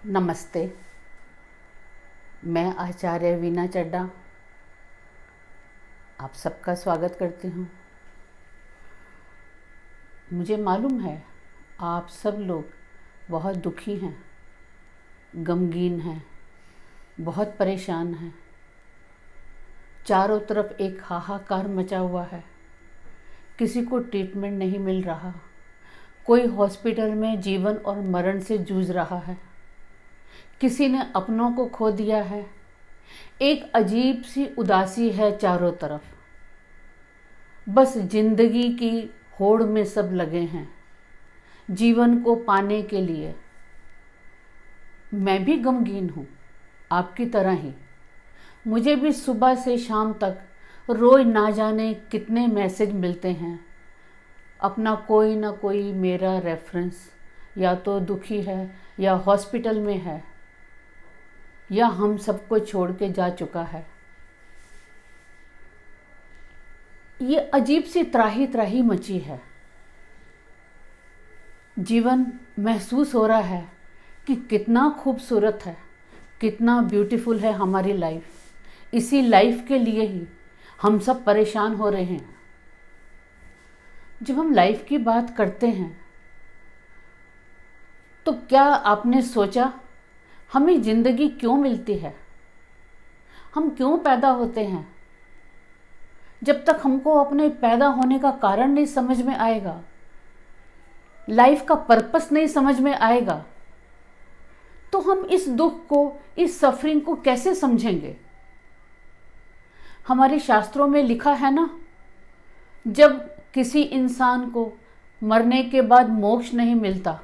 नमस्ते। मैं आचार्य वीना चड्डा आप सबका स्वागत करती हूँ। मुझे मालूम है आप सब लोग बहुत दुखी हैं, गमगीन हैं, बहुत परेशान हैं। चारों तरफ एक हाहाकार मचा हुआ है। किसी को ट्रीटमेंट नहीं मिल रहा। कोई हॉस्पिटल में जीवन और मरण से जूझ रहा है। किसी ने अपनों को खो दिया है। एक अजीब सी उदासी है चारों तरफ। बस जिंदगी की होड़ में सब लगे हैं जीवन को पाने के लिए। मैं भी गमगीन हूँ, आपकी तरह ही। मुझे भी सुबह से शाम तक रोज ना जाने कितने मैसेज मिलते हैं। अपना कोई ना कोई मेरा रेफरेंस या तो दुखी है या हॉस्पिटल में है या हम सबको छोड़ के जा चुका है। ये अजीब सी त्राही त्राही मची है। जीवन महसूस हो रहा है कि कितना खूबसूरत है, कितना ब्यूटीफुल है हमारी लाइफ। इसी लाइफ के लिए ही हम सब परेशान हो रहे हैं। जब हम लाइफ की बात करते हैं तो क्या आपने सोचा हमें ज़िंदगी क्यों मिलती है? हम क्यों पैदा होते हैं? जब तक हमको अपने पैदा होने का कारण नहीं समझ में आएगा, लाइफ का पर्पस नहीं समझ में आएगा, तो हम इस दुख को, इस सफरिंग को कैसे समझेंगे? हमारे शास्त्रों में लिखा है ना, जब किसी इंसान को मरने के बाद मोक्ष नहीं मिलता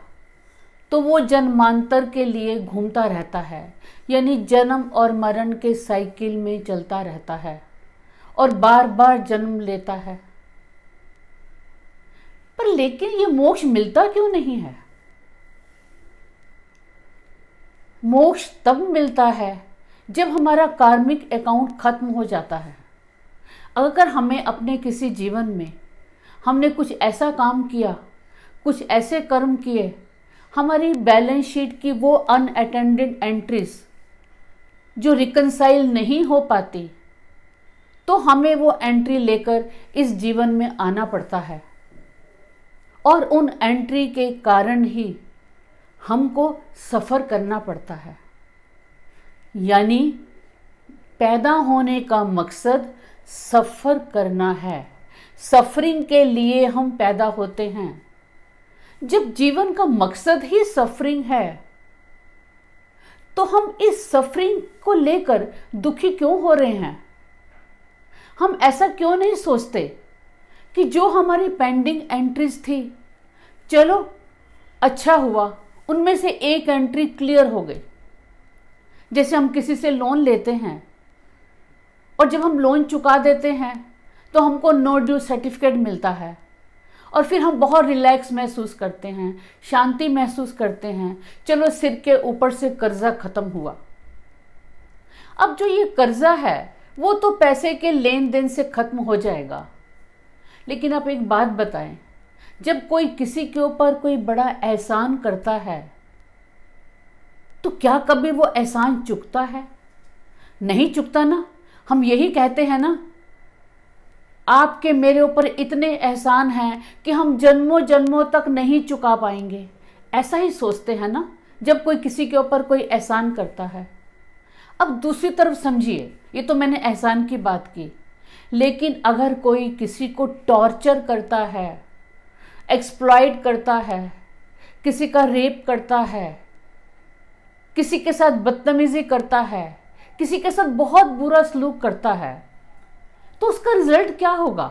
तो वो जन्मांतर के लिए घूमता रहता है, यानी जन्म और मरण के साइकिल में चलता रहता है और बार बार जन्म लेता है। पर लेकिन ये मोक्ष मिलता क्यों नहीं है? मोक्ष तब मिलता है जब हमारा कार्मिक अकाउंट खत्म हो जाता है। अगर हमें अपने किसी जीवन में हमने कुछ ऐसा काम किया, कुछ ऐसे कर्म किए, हमारी बैलेंस शीट की वो अनअटेंडेड एंट्रीज जो रिकंसाइल नहीं हो पाती, तो हमें वो एंट्री लेकर इस जीवन में आना पड़ता है। और उन एंट्री के कारण ही हमको सफ़र करना पड़ता है। यानी पैदा होने का मकसद सफ़र करना है। सफरिंग के लिए हम पैदा होते हैं। जब जीवन का मकसद ही सफरिंग है तो हम इस सफरिंग को लेकर दुखी क्यों हो रहे हैं? हम ऐसा क्यों नहीं सोचते कि जो हमारी पेंडिंग एंट्रीज थी, चलो अच्छा हुआ उनमें से एक एंट्री क्लियर हो गई। जैसे हम किसी से लोन लेते हैं और जब हम लोन चुका देते हैं तो हमको नो ड्यू सर्टिफिकेट मिलता है और फिर हम बहुत रिलैक्स महसूस करते हैं, शांति महसूस करते हैं। चलो सिर के ऊपर से कर्जा खत्म हुआ। अब जो ये कर्जा है वो तो पैसे के लेन देन से खत्म हो जाएगा। लेकिन आप एक बात बताएं, जब कोई किसी के ऊपर कोई बड़ा एहसान करता है तो क्या कभी वो एहसान चुकता है? नहीं चुकता ना। हम यही कहते हैं ना, आपके मेरे ऊपर इतने एहसान हैं कि हम जन्मों जन्मों तक नहीं चुका पाएंगे। ऐसा ही सोचते हैं ना जब कोई किसी के ऊपर कोई एहसान करता है। अब दूसरी तरफ समझिए, ये तो मैंने एहसान की बात की, लेकिन अगर कोई किसी को टॉर्चर करता है, एक्सप्लॉइट करता है, किसी का रेप करता है, किसी के साथ बदतमीजी करता है, किसी के साथ बहुत बुरा सलूक करता है, तो उसका रिजल्ट क्या होगा?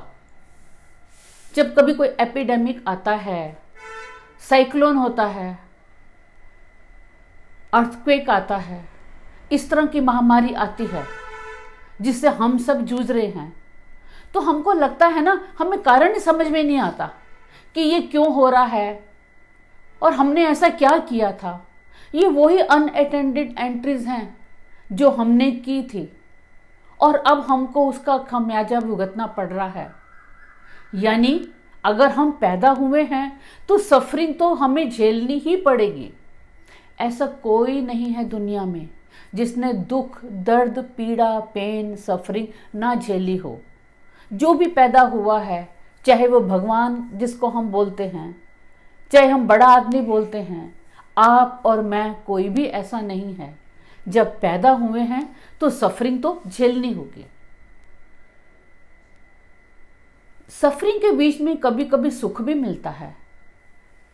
जब कभी कोई एपिडेमिक आता है, साइक्लोन होता है, अर्थक्वेक आता है, इस तरह की महामारी आती है जिससे हम सब जूझ रहे हैं, तो हमको लगता है ना, हमें कारण ही समझ में नहीं आता कि ये क्यों हो रहा है और हमने ऐसा क्या किया था। ये वही अनअटेंडेड एंट्रीज हैं जो हमने की थी और अब हमको उसका खमियाजा भुगतना पड़ रहा है। यानी अगर हम पैदा हुए हैं तो सफरिंग तो हमें झेलनी ही पड़ेगी। ऐसा कोई नहीं है दुनिया में जिसने दुख, दर्द, पीड़ा, पेन, सफरिंग ना झेली हो। जो भी पैदा हुआ है, चाहे वो भगवान जिसको हम बोलते हैं, चाहे हम बड़ा आदमी बोलते हैं, आप और मैं, कोई भी ऐसा नहीं है। जब पैदा हुए हैं तो सफरिंग तो झेलनी होगी। सफरिंग के बीच में कभी कभी सुख भी मिलता है।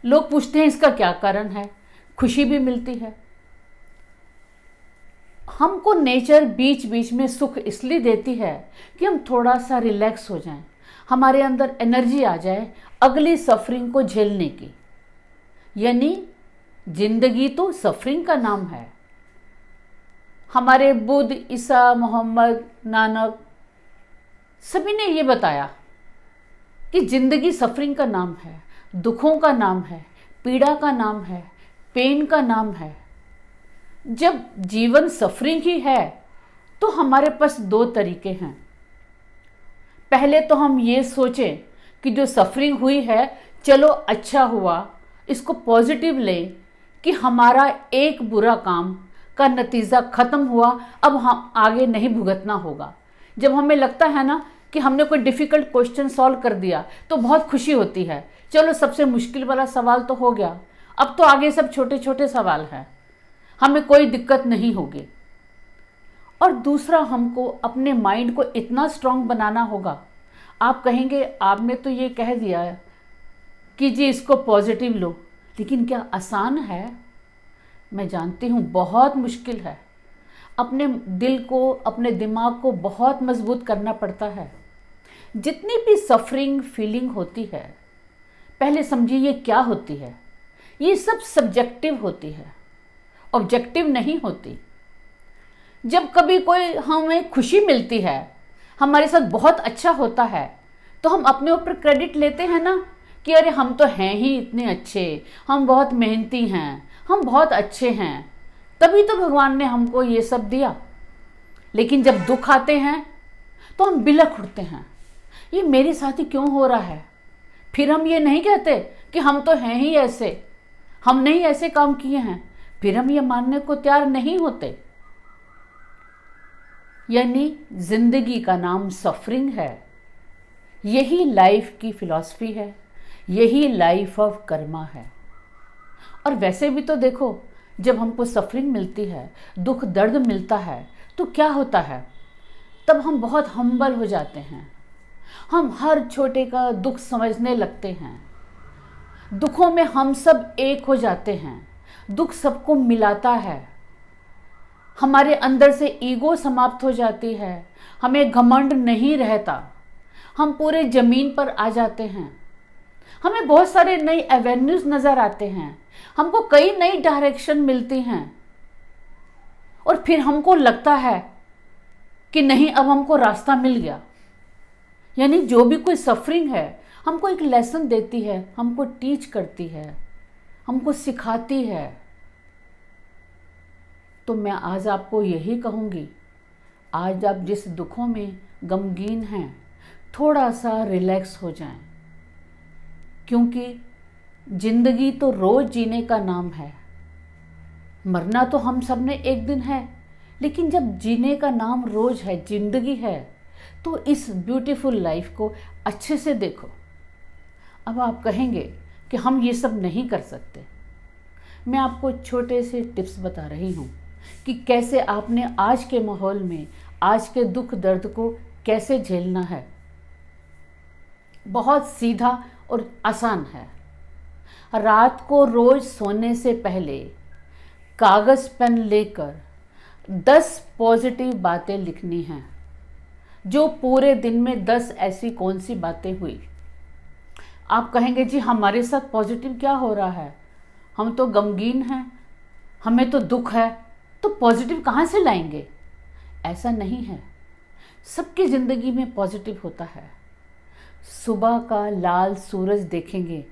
लोग पूछते हैं इसका क्या कारण है। खुशी भी मिलती है। हमको नेचर बीच बीच में सुख इसलिए देती है कि हम थोड़ा सा रिलैक्स हो जाएं, हमारे अंदर एनर्जी आ जाए अगली सफरिंग को झेलने की। यानी जिंदगी तो सफरिंग का नाम है। हमारे बुद्ध, ईसा, मोहम्मद, नानक सभी ने ये बताया कि जिंदगी सफरिंग का नाम है, दुखों का नाम है, पीड़ा का नाम है, पेन का नाम है। जब जीवन सफरिंग ही है तो हमारे पास दो तरीके हैं। पहले तो हम ये सोचें कि जो सफरिंग हुई है चलो अच्छा हुआ, इसको पॉजिटिव लें कि हमारा एक बुरा काम का नतीजा खत्म हुआ, अब हम आगे नहीं भुगतना होगा। जब हमें लगता है ना कि हमने कोई डिफ़िकल्ट क्वेश्चन सॉल्व कर दिया तो बहुत खुशी होती है, चलो सबसे मुश्किल वाला सवाल तो हो गया, अब तो आगे सब छोटे छोटे सवाल हैं, हमें कोई दिक्कत नहीं होगी। और दूसरा, हमको अपने माइंड को इतना स्ट्रांग बनाना होगा। आप कहेंगे आपने तो ये कह दिया कि जी इसको पॉजिटिव लो, लेकिन क्या आसान है? मैं जानती हूँ बहुत मुश्किल है। अपने दिल को, अपने दिमाग को बहुत मजबूत करना पड़ता है। जितनी भी सफरिंग फीलिंग होती है, पहले समझिए ये क्या होती है। ये सब सब्जेक्टिव होती है, ऑब्जेक्टिव नहीं होती। जब कभी कोई हमें खुशी मिलती है, हमारे साथ बहुत अच्छा होता है, तो हम अपने ऊपर क्रेडिट लेते हैं ना कि अरे हम तो हैं ही इतने अच्छे, हम बहुत मेहनती हैं, हम बहुत अच्छे हैं, तभी तो भगवान ने हमको ये सब दिया। लेकिन जब दुख आते हैं तो हम बिलख उठते हैं, ये मेरे साथ ही क्यों हो रहा है। फिर हम ये नहीं कहते कि हम तो हैं ही ऐसे, हमने ही ऐसे काम किए हैं, फिर हम ये मानने को तैयार नहीं होते। यानी जिंदगी का नाम सफरिंग है। यही लाइफ की फिलॉसफी है, यही लाइफ ऑफ कर्मा है। और वैसे भी तो देखो, जब हमको सफरिंग मिलती है, दुख दर्द मिलता है, तो क्या होता है, तब हम बहुत हम्बल हो जाते हैं। हम हर छोटे का दुख समझने लगते हैं। दुखों में हम सब एक हो जाते हैं। दुख सबको मिलाता है। हमारे अंदर से ईगो समाप्त हो जाती है, हमें घमंड नहीं रहता, हम पूरे जमीन पर आ जाते हैं। हमें बहुत सारे नए एवेन्यूज नज़र आते हैं, हमको कई नई डायरेक्शन मिलती हैं। और फिर हमको लगता है कि नहीं, अब हमको रास्ता मिल गया। यानी जो भी कोई सफरिंग है हमको एक लेसन देती है, हमको टीच करती है, हमको सिखाती है। तो मैं आज आपको यही कहूँगी, आज आप जिस दुखों में गमगीन हैं, थोड़ा सा रिलैक्स हो जाएं, क्योंकि जिंदगी तो रोज जीने का नाम है। मरना तो हम सब ने एक दिन है, लेकिन जब जीने का नाम रोज है, जिंदगी है, तो इस ब्यूटीफुल लाइफ को अच्छे से देखो। अब आप कहेंगे कि हम ये सब नहीं कर सकते। मैं आपको छोटे से टिप्स बता रही हूँ कि कैसे आपने आज के माहौल में आज के दुख दर्द को कैसे झेलना है। बहुत सीधा और आसान है। रात को रोज सोने से पहले कागज पेन लेकर 10 पॉजिटिव बातें लिखनी हैं। जो पूरे दिन में 10 ऐसी कौन सी बातें हुई। आप कहेंगे जी हमारे साथ पॉजिटिव क्या हो रहा है, हम तो गमगीन हैं, हमें तो दुख है, तो पॉजिटिव कहाँ से लाएंगे। ऐसा नहीं है, सबकी ज़िंदगी में पॉजिटिव होता है। सुबह का लाल सूरज देखेंगे,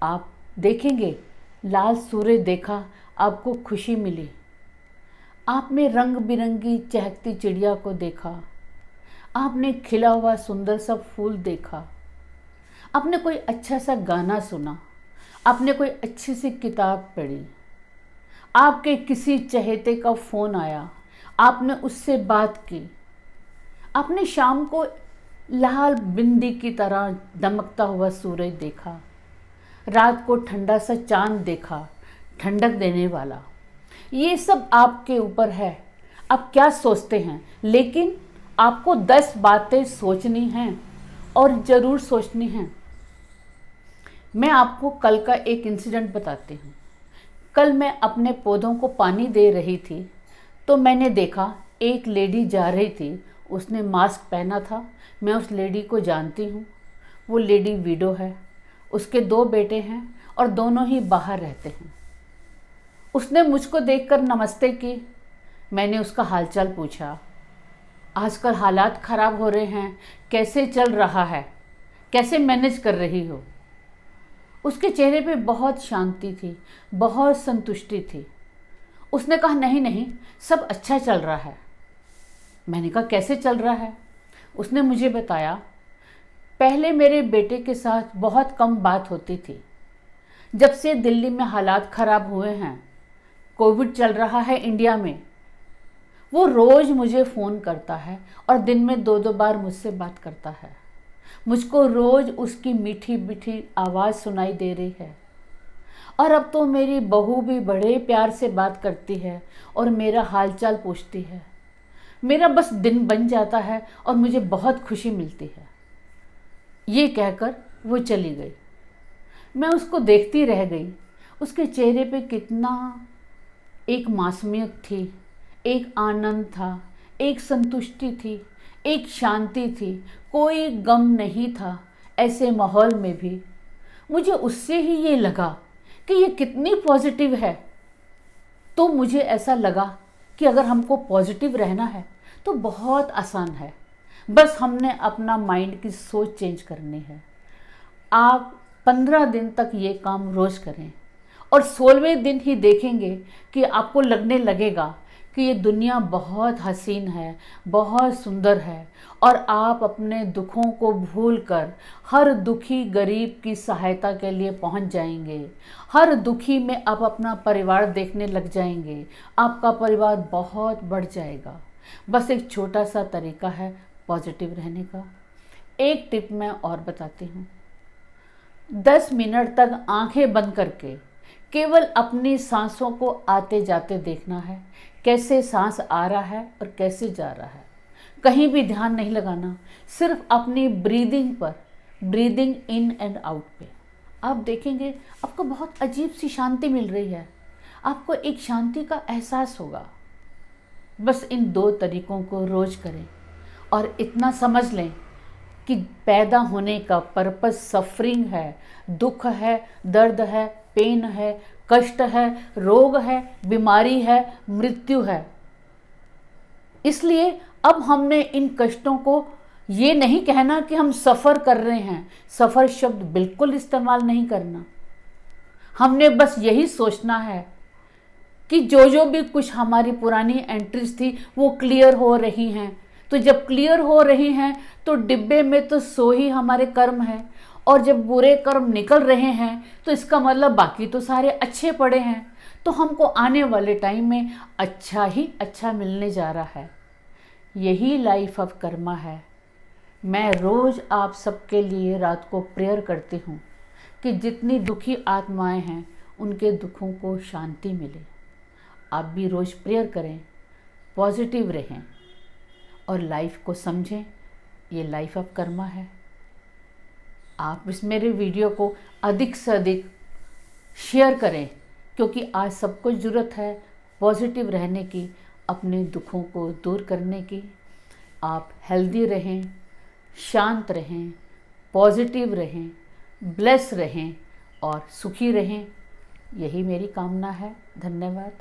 आप देखेंगे लाल सूरज देखा, आपको खुशी मिली। आपने रंग बिरंगी चहकती चिड़िया को देखा, आपने खिला हुआ सुंदर सा फूल देखा, आपने कोई अच्छा सा गाना सुना, आपने कोई अच्छी सी किताब पढ़ी, आपके किसी चहेते का फ़ोन आया, आपने उससे बात की, आपने शाम को लाल बिंदी की तरह दमकता हुआ सूरज देखा, रात को ठंडा सा चांद देखा, ठंडक देने वाला। ये सब आपके ऊपर है, आप क्या सोचते हैं। लेकिन आपको 10 बातें सोचनी हैं और ज़रूर सोचनी हैं। मैं आपको कल का एक इंसिडेंट बताती हूँ। कल मैं अपने पौधों को पानी दे रही थी तो मैंने देखा एक लेडी जा रही थी, उसने मास्क पहना था। मैं उस लेडी को जानती हूँ। वो लेडी विडो है, उसके 2 बेटे हैं और दोनों ही बाहर रहते हैं। उसने मुझको देखकर नमस्ते की। मैंने उसका हालचाल पूछा, आजकल हालात ख़राब हो रहे हैं, कैसे चल रहा है, कैसे मैनेज कर रही हो। उसके चेहरे पे बहुत शांति थी, बहुत संतुष्टि थी। उसने कहा नहीं नहीं, सब अच्छा चल रहा है। मैंने कहा कैसे चल रहा है। उसने मुझे बताया, पहले मेरे बेटे के साथ बहुत कम बात होती थी। जब से दिल्ली में हालात ख़राब हुए हैं, कोविड चल रहा है इंडिया में, वो रोज़ मुझे फ़ोन करता है और दिन में 2-2 बार मुझसे बात करता है। मुझको रोज़ उसकी मीठी मीठी आवाज़ सुनाई दे रही है। और अब तो मेरी बहू भी बड़े प्यार से बात करती है और मेरा हालचाल पूछती है। मेरा बस दिन बन जाता है और मुझे बहुत खुशी मिलती है। ये कहकर वो चली गई। मैं उसको देखती रह गई। उसके चेहरे पे कितना एक मासूमियत थी, एक आनंद था, एक संतुष्टि थी, एक शांति थी, कोई गम नहीं था। ऐसे माहौल में भी मुझे उससे ही ये लगा कि ये कितनी पॉजिटिव है। तो मुझे ऐसा लगा कि अगर हमको पॉजिटिव रहना है तो बहुत आसान है, बस हमने अपना माइंड की सोच चेंज करनी है। आप 15 दिन तक ये काम रोज़ करें और 16वें दिन ही देखेंगे कि आपको लगने लगेगा कि ये दुनिया बहुत हसीन है, बहुत सुंदर है और आप अपने दुखों को भूलकर हर दुखी गरीब की सहायता के लिए पहुंच जाएंगे। हर दुखी में आप अपना परिवार देखने लग जाएंगे। आपका परिवार बहुत बढ़ जाएगा। बस एक छोटा सा तरीका है पॉजिटिव रहने का। एक टिप मैं और बताती हूँ। 10 मिनट तक आंखें बंद करके केवल अपनी सांसों को आते जाते देखना है, कैसे सांस आ रहा है और कैसे जा रहा है। कहीं भी ध्यान नहीं लगाना, सिर्फ अपनी ब्रीदिंग पर, ब्रीदिंग इन एंड आउट पे। आप देखेंगे आपको बहुत अजीब सी शांति मिल रही है, आपको एक शांति का एहसास होगा। बस इन 2 तरीकों को रोज करें और इतना समझ लें कि पैदा होने का पर्पस सफरिंग है, दुख है, दर्द है, पेन है, कष्ट है, रोग है, बीमारी है, मृत्यु है। इसलिए अब हमने इन कष्टों को ये नहीं कहना कि हम सफ़र कर रहे हैं। सफ़र शब्द बिल्कुल इस्तेमाल नहीं करना। हमने बस यही सोचना है कि जो भी कुछ हमारी पुरानी एंट्रीज थी वो क्लियर हो रही हैं। तो जब क्लियर हो रही हैं तो डिब्बे में तो 100 ही हमारे कर्म हैं, और जब बुरे कर्म निकल रहे हैं तो इसका मतलब बाकी तो सारे अच्छे पड़े हैं। तो हमको आने वाले टाइम में अच्छा ही अच्छा मिलने जा रहा है। यही लाइफ ऑफ कर्मा है। मैं रोज़ आप सबके लिए रात को प्रेयर करती हूँ कि जितनी दुखी आत्माएं हैं उनके दुखों को शांति मिले। आप भी रोज़ प्रेयर करें, पॉजिटिव रहें और लाइफ को समझें। ये लाइफ ऑफ कर्मा है। आप इस मेरे वीडियो को अधिक से अधिक शेयर करें, क्योंकि आज सबको ज़रूरत है पॉजिटिव रहने की, अपने दुखों को दूर करने की। आप हेल्दी रहें, शांत रहें, पॉजिटिव रहें, ब्लेस रहें और सुखी रहें। यही मेरी कामना है। धन्यवाद।